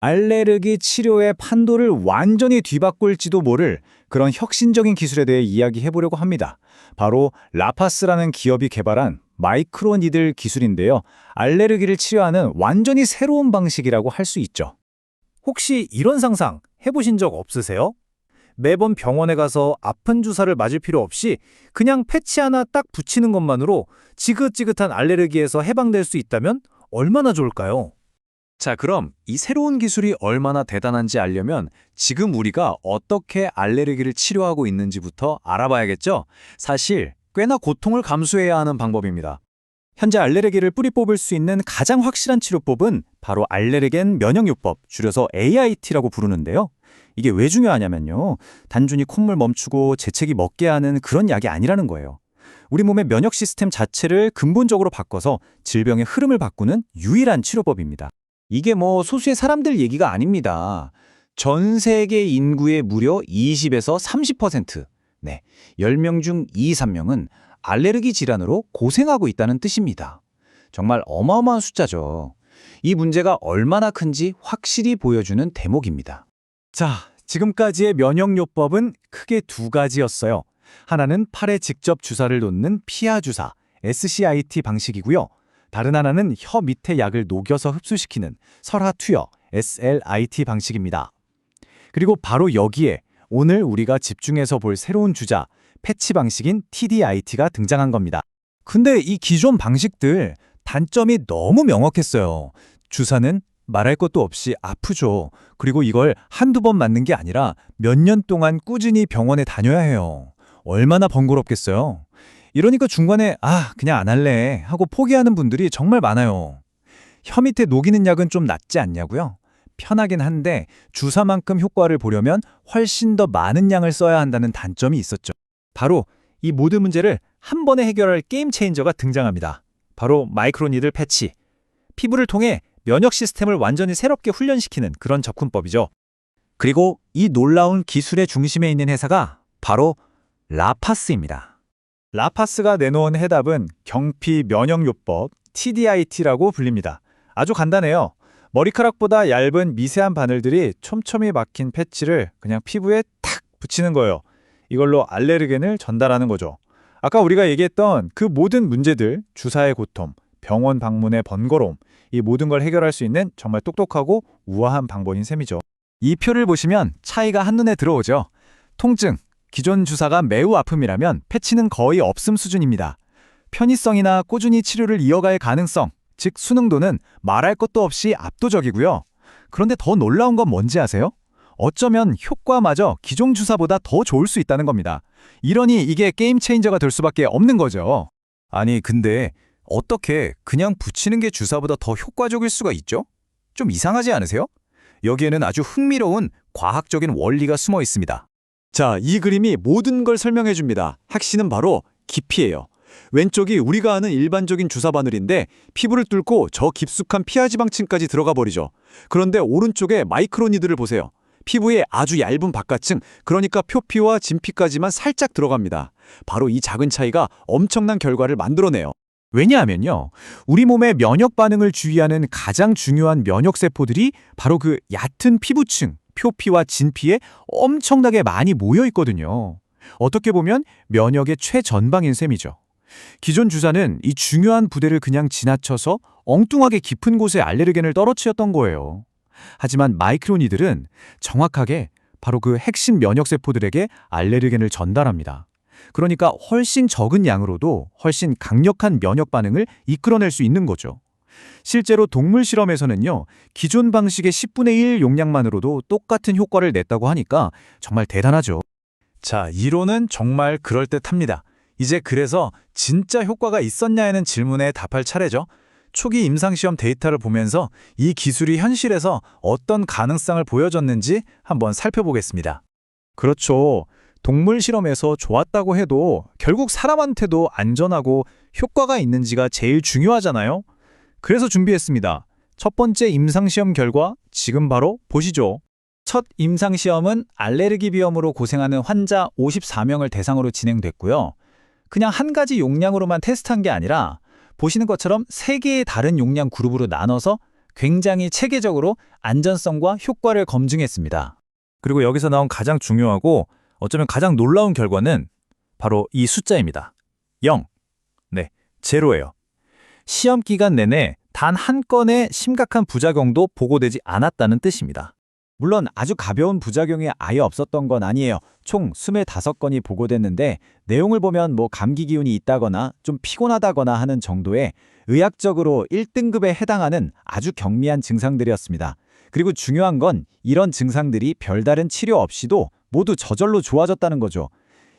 알레르기 치료의 판도를 완전히 뒤바꿀지도 모를 그런 혁신적인 기술에 대해 이야기해 보려고 합니다. 바로 라파스라는 기업이 개발한 마이크로니들 기술인데요. 알레르기를 치료하는 완전히 새로운 방식이라고 할 수 있죠. 혹시 이런 상상 해보신 적 없으세요? 매번 병원에 가서 아픈 주사를 맞을 필요 없이 그냥 패치 하나 딱 붙이는 것만으로 지긋지긋한 알레르기에서 해방될 수 있다면 얼마나 좋을까요? 자, 그럼 이 새로운 기술이 얼마나 대단한지 알려면 지금 우리가 어떻게 알레르기를 치료하고 있는지부터 알아봐야겠죠? 사실 꽤나 고통을 감수해야 하는 방법입니다. 현재 알레르기를 뿌리 뽑을 수 있는 가장 확실한 치료법은 바로 알레르겐 면역요법, 줄여서 AIT라고 부르는데요. 이게 왜 중요하냐면요. 단순히 콧물 멈추고 재채기 먹게 하는 그런 약이 아니라는 거예요. 우리 몸의 면역 시스템 자체를 근본적으로 바꿔서 질병의 흐름을 바꾸는 유일한 치료법입니다. 이게 소수의 사람들 얘기가 아닙니다. 전 세계 인구의 무려 20에서 30%, 10명 중 2, 3명은 알레르기 질환으로 고생하고 있다는 뜻입니다. 정말 어마어마한 숫자죠. 이 문제가 얼마나 큰지 확실히 보여주는 대목입니다. 자, 지금까지의 면역요법은 크게 두 가지였어요. 하나는 팔에 직접 주사를 놓는 피하 주사, SCIT 방식이고요. 다른 하나는 혀 밑에 약을 녹여서 흡수시키는 설하투여, SLIT 방식입니다. 그리고 바로 여기에 오늘 우리가 집중해서 볼 새로운 주자, 패치 방식인 TDIT가 등장한 겁니다. 근데 이 기존 방식들 단점이 너무 명확했어요. 주사는 말할 것도 없이 아프죠. 그리고 이걸 한두 번 맞는 게 아니라 몇 년 동안 꾸준히 병원에 다녀야 해요. 얼마나 번거롭겠어요. 이러니까 중간에 그냥 안 할래 하고 포기하는 분들이 정말 많아요. 혀 밑에 녹이는 약은 좀 낫지 않냐고요? 편하긴 한데 주사만큼 효과를 보려면 훨씬 더 많은 양을 써야 한다는 단점이 있었죠. 바로 이 모든 문제를 한 번에 해결할 게임 체인저가 등장합니다. 바로 마이크로니들 패치. 피부를 통해 면역 시스템을 완전히 새롭게 훈련시키는 그런 접근법이죠. 그리고 이 놀라운 기술의 중심에 있는 회사가 바로 라파스입니다. 라파스가 내놓은 해답은 경피 면역요법 TDIT라고 불립니다. 아주 간단해요. 머리카락보다 얇은 미세한 바늘들이 촘촘히 박힌 패치를 그냥 피부에 탁 붙이는 거예요. 이걸로 알레르겐을 전달하는 거죠. 아까 우리가 얘기했던 그 모든 문제들, 주사의 고통, 병원 방문의 번거로움, 이 모든 걸 해결할 수 있는 정말 똑똑하고 우아한 방법인 셈이죠. 이 표를 보시면 차이가 한눈에 들어오죠. 통증, 기존 주사가 매우 아픔이라면 패치는 거의 없음 수준입니다. 편의성이나 꾸준히 치료를 이어갈 가능성, 즉 수능도는 말할 것도 없이 압도적이고요. 그런데 더 놀라운 건 뭔지 아세요? 어쩌면 효과마저 기존 주사보다 더 좋을 수 있다는 겁니다. 이러니 이게 게임 체인저가 될 수밖에 없는 거죠. 아니 근데 어떻게 그냥 붙이는 게 주사보다 더 효과적일 수가 있죠? 좀 이상하지 않으세요? 여기에는 아주 흥미로운 과학적인 원리가 숨어 있습니다. 자, 이 그림이 모든 걸 설명해 줍니다. 핵심은 바로 깊이예요. 왼쪽이 우리가 아는 일반적인 주사 바늘인데 피부를 뚫고 저 깊숙한 피하지방층까지 들어가 버리죠. 그런데 오른쪽에 마이크로니들을 보세요. 피부에 아주 얇은 바깥층, 그러니까 표피와 진피까지만 살짝 들어갑니다. 바로 이 작은 차이가 엄청난 결과를 만들어내요. 왜냐하면요, 우리 몸의 면역 반응을 주의하는 가장 중요한 면역세포들이 바로 그 얕은 피부층, 표피와 진피에 엄청나게 많이 모여 있거든요. 어떻게 보면 면역의 최전방인 셈이죠. 기존 주사는 이 중요한 부대를 그냥 지나쳐서 엉뚱하게 깊은 곳에 알레르겐을 떨어뜨렸던 거예요. 하지만 마이크로니들은 정확하게 바로 그 핵심 면역세포들에게 알레르겐을 전달합니다. 그러니까 훨씬 적은 양으로도 훨씬 강력한 면역 반응을 이끌어낼 수 있는 거죠. 실제로 동물 실험에서는요, 기존 방식의 10분의 1 용량만으로도 똑같은 효과를 냈다고 하니까 정말 대단하죠. 자, 이론은 정말 그럴듯합니다. 이제 그래서 진짜 효과가 있었냐는 질문에 답할 차례죠. 초기 임상시험 데이터를 보면서 이 기술이 현실에서 어떤 가능성을 보여줬는지 한번 살펴보겠습니다. 그렇죠. 동물 실험에서 좋았다고 해도 결국 사람한테도 안전하고 효과가 있는지가 제일 중요하잖아요. 그래서 준비했습니다. 첫 번째 임상시험 결과 지금 바로 보시죠. 첫 임상시험은 알레르기 비염으로 고생하는 환자 54명을 대상으로 진행됐고요. 그냥 한 가지 용량으로만 테스트한 게 아니라 보시는 것처럼 3개의 다른 용량 그룹으로 나눠서 굉장히 체계적으로 안전성과 효과를 검증했습니다. 그리고 여기서 나온 가장 중요하고 어쩌면 가장 놀라운 결과는 바로 이 숫자입니다. 0. 네, 제로예요. 시험 기간 내내 단 한 건의 심각한 부작용도 보고되지 않았다는 뜻입니다. 물론 아주 가벼운 부작용이 아예 없었던 건 아니에요. 총 25건이 보고됐는데 내용을 보면 감기 기운이 있다거나 좀 피곤하다거나 하는 정도의 의학적으로 1등급에 해당하는 아주 경미한 증상들이었습니다. 그리고 중요한 건 이런 증상들이 별다른 치료 없이도 모두 저절로 좋아졌다는 거죠.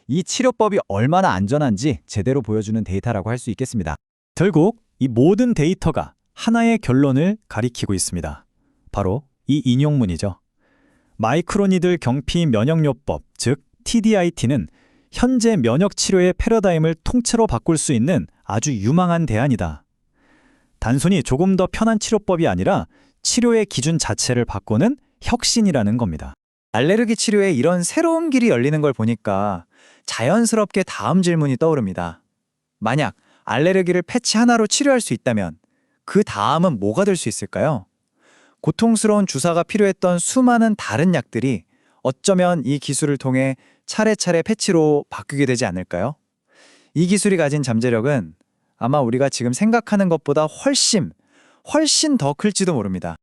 이 치료법이 얼마나 안전한지 제대로 보여주는 데이터라고 할 수 있겠습니다. 결국 이 모든 데이터가 하나의 결론을 가리키고 있습니다. 바로 이 인용문이죠. 마이크로니들 경피 면역요법, 즉 TDIT는 현재 면역 치료의 패러다임을 통째로 바꿀 수 있는 아주 유망한 대안이다. 단순히 조금 더 편한 치료법이 아니라 치료의 기준 자체를 바꾸는 혁신이라는 겁니다. 알레르기 치료에 이런 새로운 길이 열리는 걸 보니까 자연스럽게 다음 질문이 떠오릅니다. 만약 알레르기를 패치 하나로 치료할 수 있다면 그 다음은 뭐가 될 수 있을까요? 고통스러운 주사가 필요했던 수많은 다른 약들이 어쩌면 이 기술을 통해 차례차례 패치로 바뀌게 되지 않을까요? 이 기술이 가진 잠재력은 아마 우리가 지금 생각하는 것보다 훨씬 더 클지도 모릅니다.